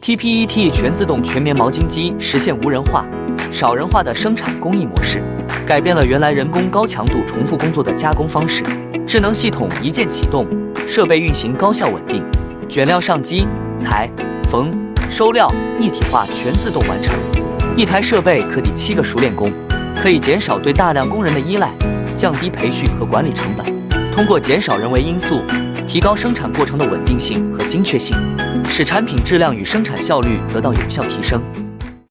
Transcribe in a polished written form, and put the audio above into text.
TPET 全自动全棉毛巾机实现无人化、少人化的生产工艺模式，改变了原来人工高强度重复工作的加工方式。智能系统一键启动，设备运行高效稳定，卷料上机、裁、缝、收料一体化全自动完成。一台设备可抵7个熟练工，可以减少对大量工人的依赖，降低培训和管理成本。通过减少人为因素，提高生产过程的稳定性和精确性，使产品质量与生产效率得到有效提升。